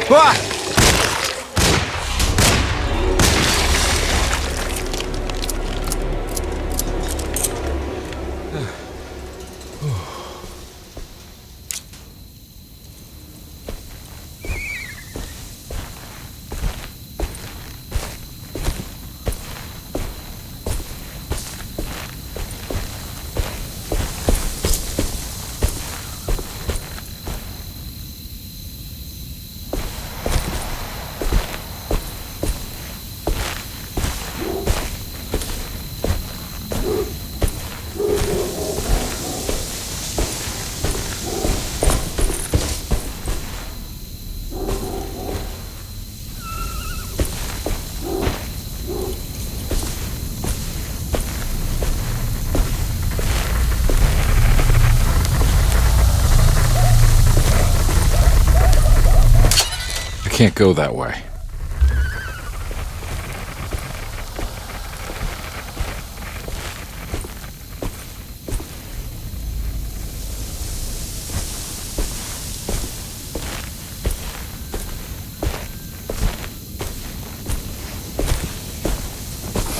Ah! Can't go that way.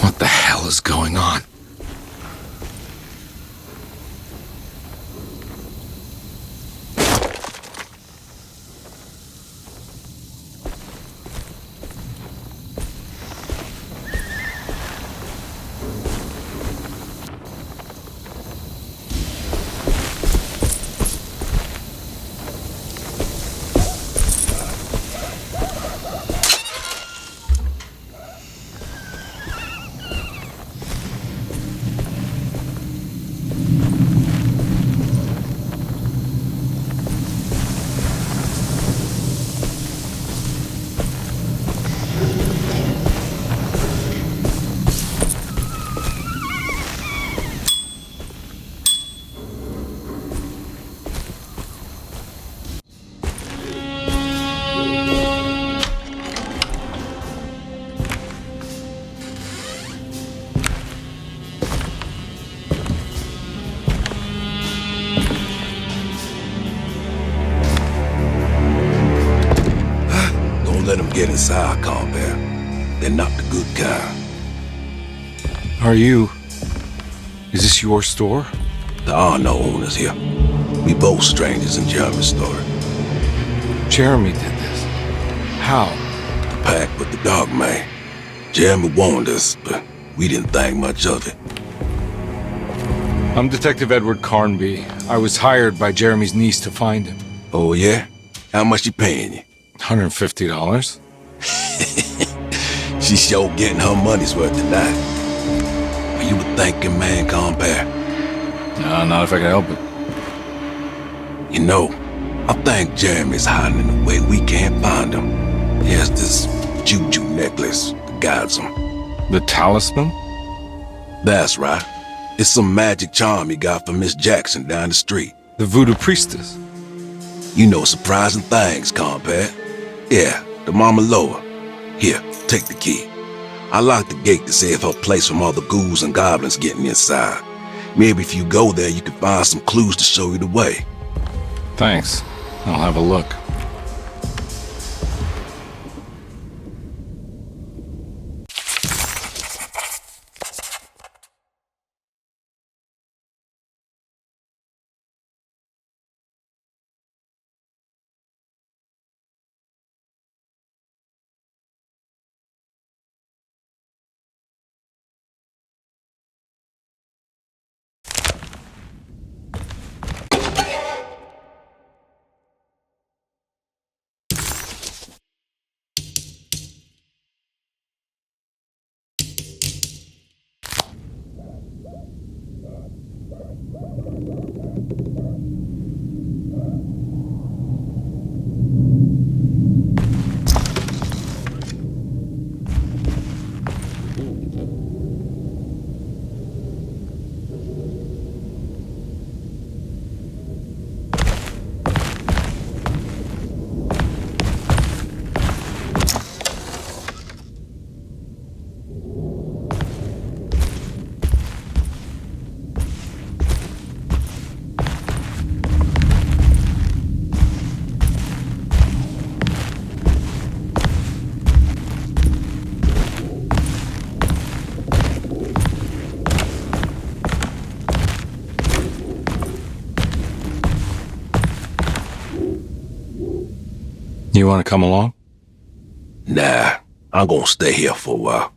What the hell is going on? Let them get inside, Compartilhem. They're not the good kind. Are you... Is this your store? There are no owners here. We both strangers in Jeremy's story. Jeremy did this. How? The pact with the dog man. Jeremy warned us, but we didn't think much of it. I'm Detective Edward Carnby. I was hired by Jeremy's niece to find him. Oh, yeah? How much she paying you? $150. She's sure getting her money's worth tonight. Are you a thinking man, Compartilhem? No, not if I can help it. You know, I think Jeremy's hiding in a way we can't find him. He has this juju necklace that guides him. The talisman? That's right. It's some magic charm he got from Miss Jackson down the street. The voodoo priestess? You know surprising things, Compartilhem. Yeah, the Mama Loa. Here, take the key. I locked the gate to save her place from all the ghouls and goblins getting inside. Maybe if you go there, you can find some clues to show you the way. Thanks. I'll have a look. You want to come along? Nah, I'm gonna stay here for a while.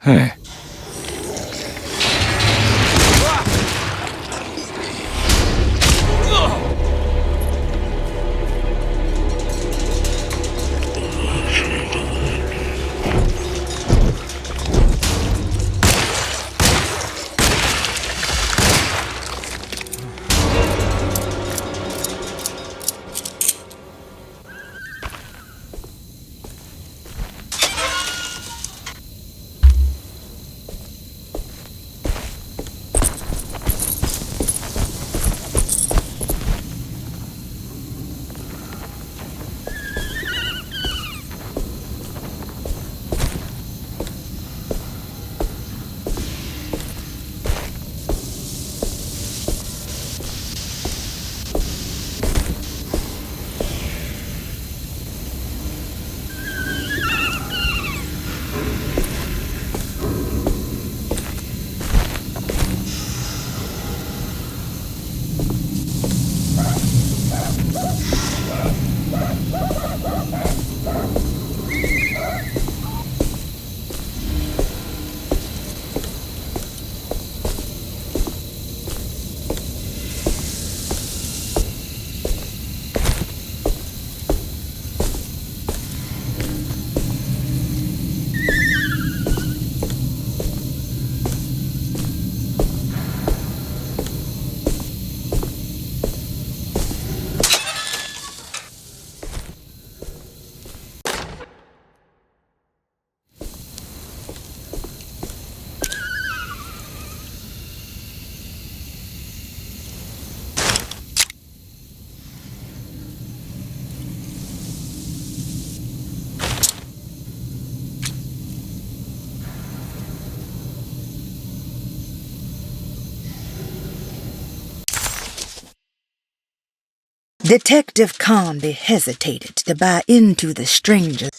Hey. Detective Conby hesitated to buy into the stranger's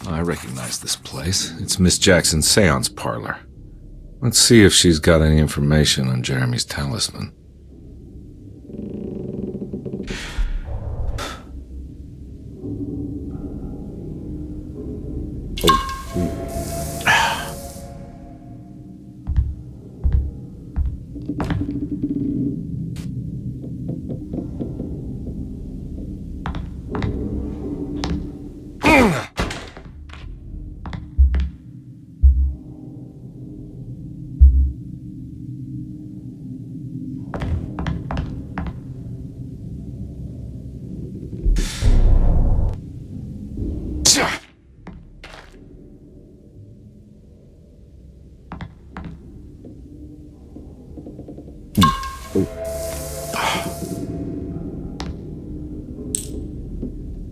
I recognize this place. It's Miss Jackson's seance parlor. Let's see if she's got any information on Jeremy's talisman.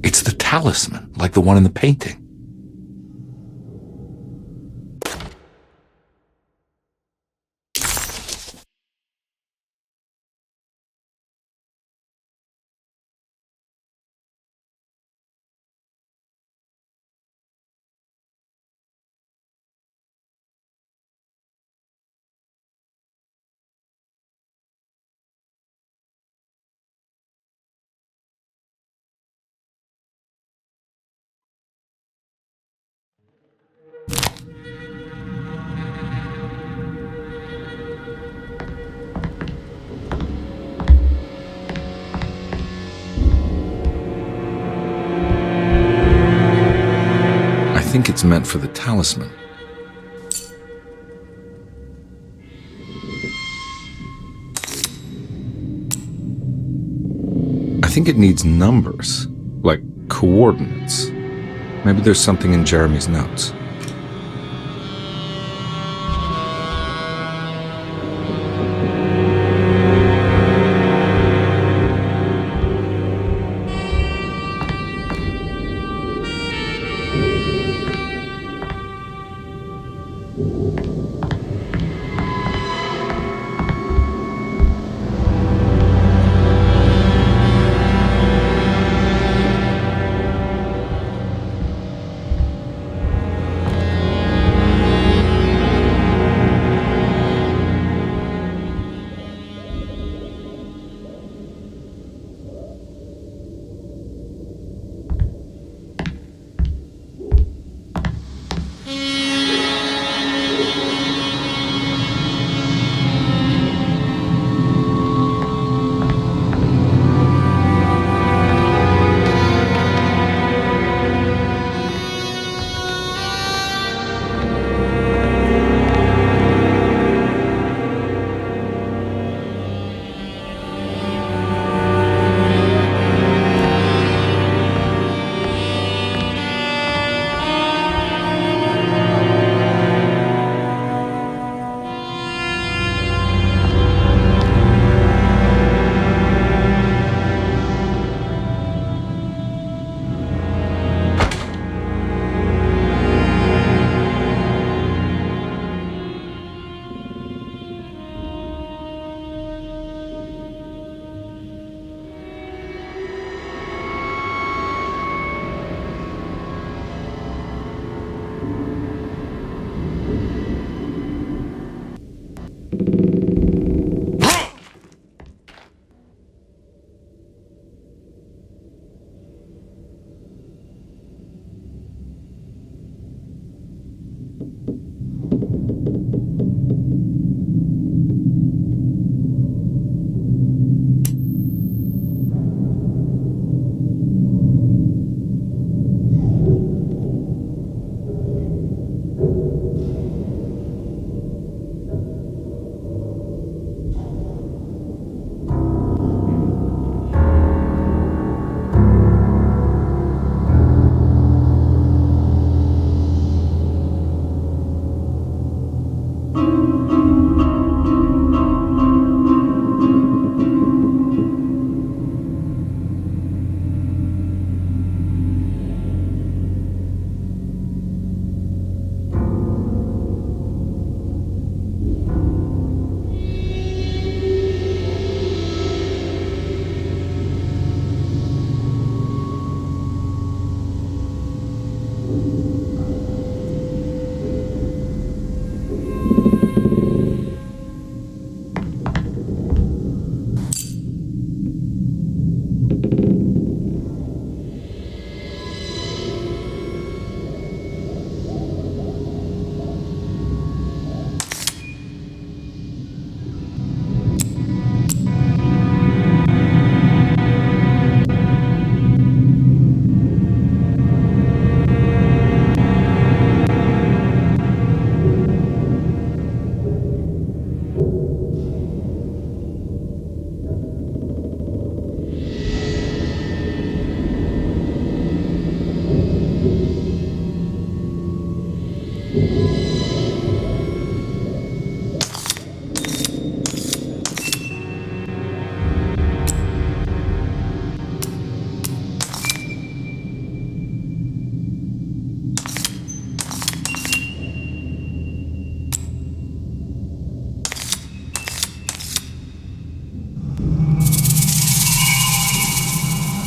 It's the talisman, like the one in the painting. I think it's meant for the talisman. I think it needs numbers, like coordinates. Maybe there's something in Jeremy's notes.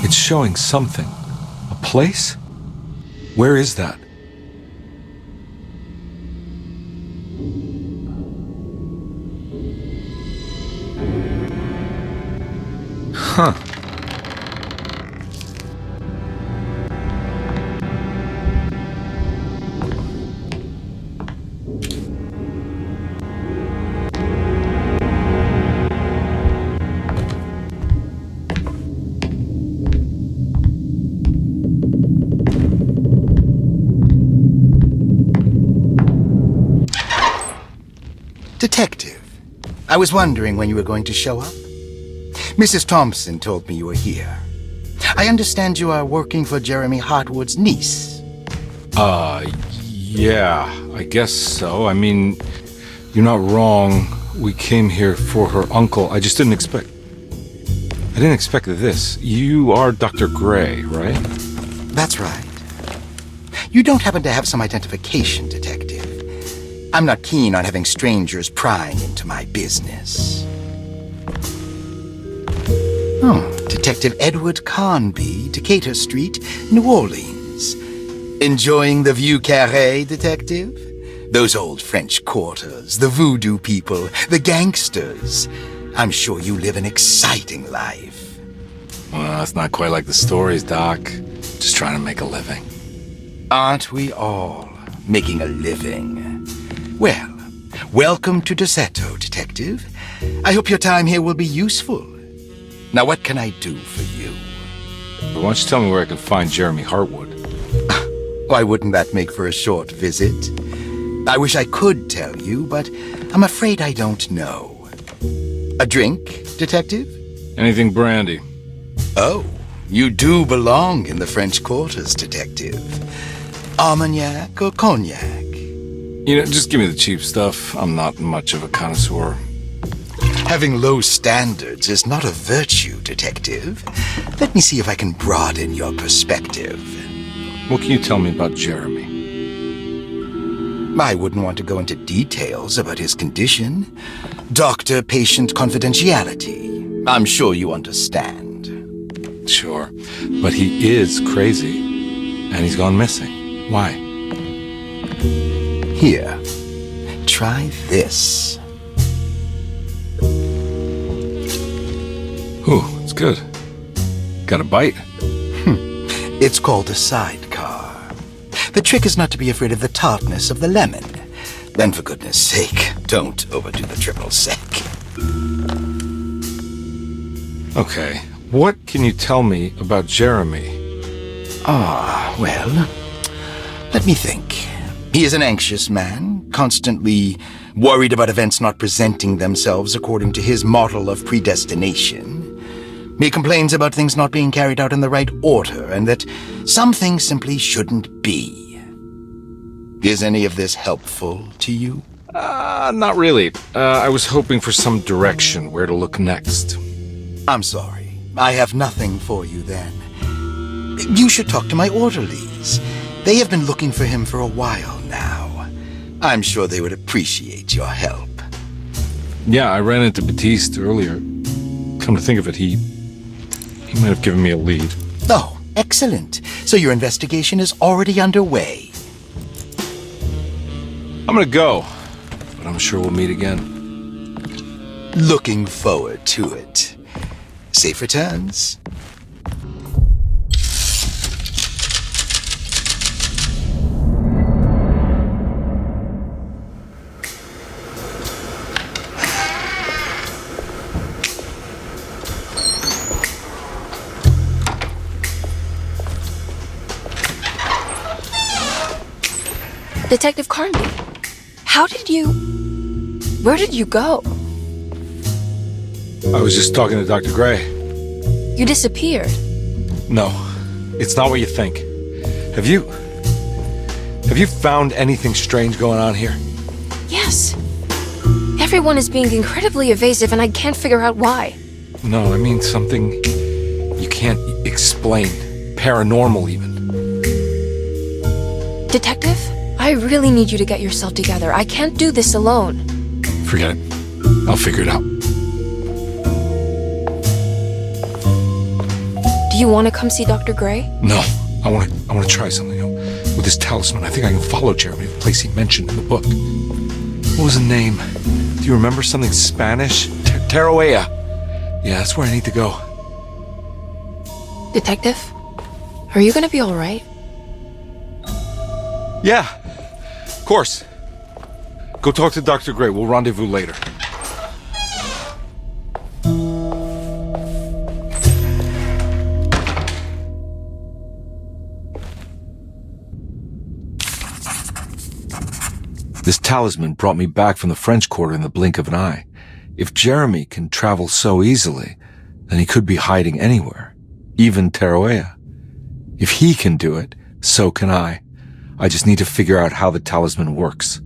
It's showing something. A place? Where is that? Huh. Detective, I was wondering when you were going to show up. Mrs. Thompson told me you were here. I understand you are working for Jeremy Hartwood's niece. Yeah, I guess so. I mean, you're not wrong. We came here for her uncle. I just didn't expect this. You are Dr. Gray, right? That's right. You don't happen to have some identification, Detective. I'm not keen on having strangers prying into my business. Oh, Detective Edward Carnby, Decatur Street, New Orleans. Enjoying the Vieux Carré, Detective? Those old French quarters, the voodoo people, the gangsters. I'm sure you live an exciting life. Well, it's not quite like the stories, Doc. Just trying to make a living. Aren't we all making a living? Well, welcome to Deseto, Detective. I hope your time here will be useful. Now, what can I do for you? Why don't you tell me where I can find Jeremy Hartwood? Why wouldn't that make for a short visit? I wish I could tell you, but I'm afraid I don't know. A drink, Detective? Anything brandy. Oh, you do belong in the French quarters, Detective. Armagnac or cognac? You know, just give me the cheap stuff. I'm not much of a connoisseur. Having low standards is not a virtue, Detective. Let me see if I can broaden your perspective. What can you tell me about Jeremy? I wouldn't want to go into details about his condition. Doctor-patient confidentiality. I'm sure you understand. Sure, but he is crazy, and he's gone missing. Why? Here, try this. Ooh, it's good. Got a bite? It's called a sidecar. The trick is not to be afraid of the tartness of the lemon. Then, for goodness sake, don't overdo the triple sec. Okay, what can you tell me about Jeremy? Well, let me think. He is an anxious man, constantly worried about events not presenting themselves according to his model of predestination. He complains about things not being carried out in the right order, and that some things simply shouldn't be. Is any of this helpful to you? Not really. I was hoping for some direction where to look next. I'm sorry. I have nothing for you then. You should talk to my orderlies. They have been looking for him for a while now. I'm sure they would appreciate your help. Yeah, I ran into Batiste earlier. Come to think of it, he might have given me a lead. Oh, Excellent. So your investigation is already underway. I'm gonna go, but I'm sure we'll meet again. Looking forward to it. Safe returns. Detective Carnby, where did you go? I was just talking to Dr. Gray. You disappeared. No, it's not what you think. Have you found anything strange going on here? Yes. Everyone is being incredibly evasive and I can't figure out why. No, I mean something you can't explain. Paranormal, even. Detective, I really need you to get yourself together. I can't do this alone. Forget it. I'll figure it out. Do you want to come see Dr. Gray? No, I want to try something. With this talisman, I think I can follow Jeremy to the place he mentioned in the book. What was the name? Do you remember something Spanish? Tarawea. Yeah, that's where I need to go. Detective, are you gonna be all right? Yeah, of course. Go talk to Dr. Gray. We'll rendezvous later. This talisman brought me back from the French Quarter in the blink of an eye. If Jeremy can travel so easily, then he could be hiding anywhere, even Tarawea. If he can do it, so can I. I just need to figure out how the talisman works.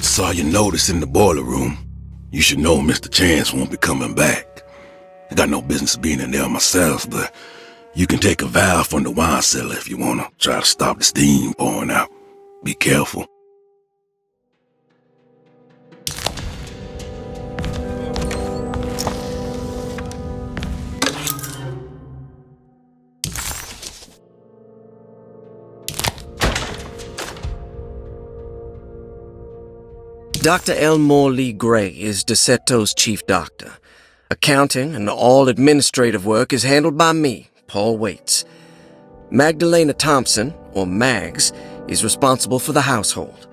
Saw your notice in the boiler room. You should know Mr. Chance won't be coming back. I got no business being in there myself, but you can take a valve from the wine cellar if you want to try to stop the steam pouring out. Be careful. Dr. Elmore Lee Gray is DeSeto's chief doctor. Accounting and all administrative work is handled by me, Paul Waits. Magdalena Thompson, or Mags, is responsible for the household.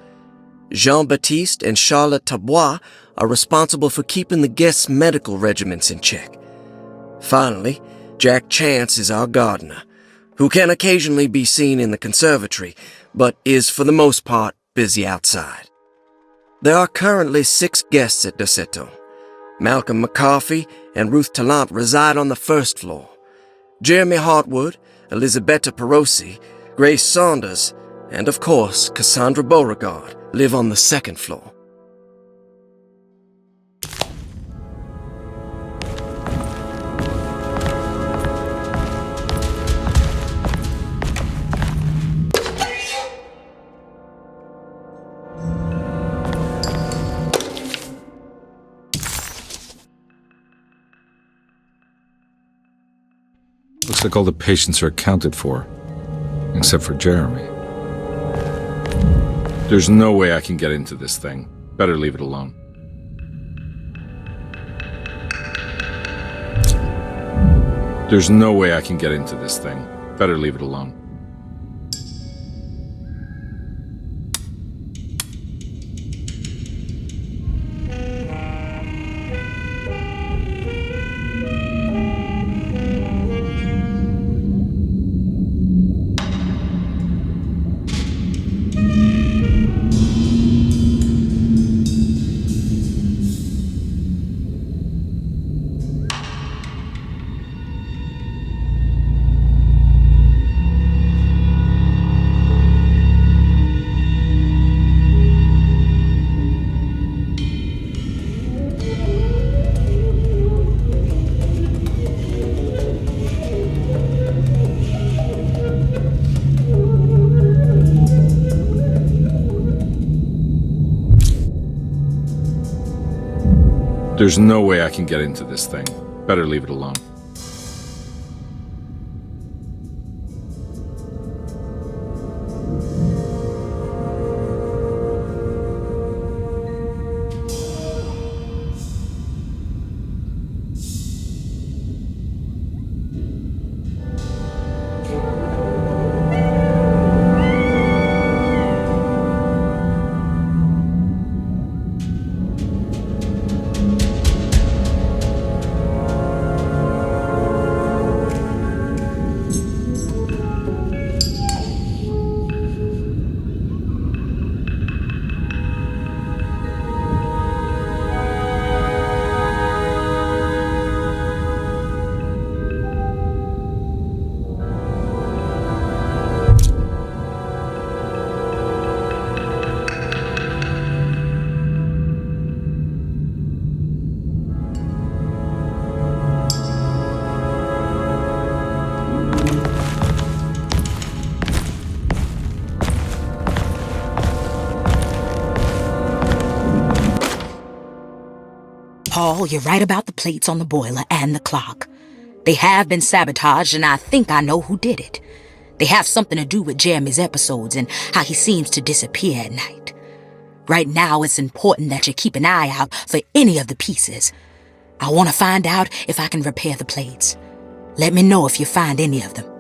Jean-Baptiste and Charlotte Tabois are responsible for keeping the guests' medical regimens in check. Finally, Jack Chance is our gardener, who can occasionally be seen in the conservatory, but is for the most part busy outside. There are currently 6 guests at DeSeto. Malcolm McCarthy and Ruth Tallant reside on the first floor. Jeremy Hartwood, Elisabetta Perosi, Grace Saunders, and of course Cassandra Beauregard live on the second floor. Looks like all the patients are accounted for, except for Jeremy. There's no way I can get into this thing. Better leave it alone. There's no way I can get into this thing. Better leave it alone. There's no way I can get into this thing. Better leave it alone. Paul, you're right about the plates on the boiler and the clock. They have been sabotaged, and I think I know who did it. They have something to do with Jeremy's episodes and how he seems to disappear at night. Right now, it's important that you keep an eye out for any of the pieces. I want to find out if I can repair the plates. Let me know if you find any of them.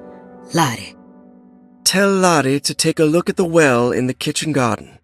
Lottie. Tell Lottie to take a look at the well in the kitchen garden.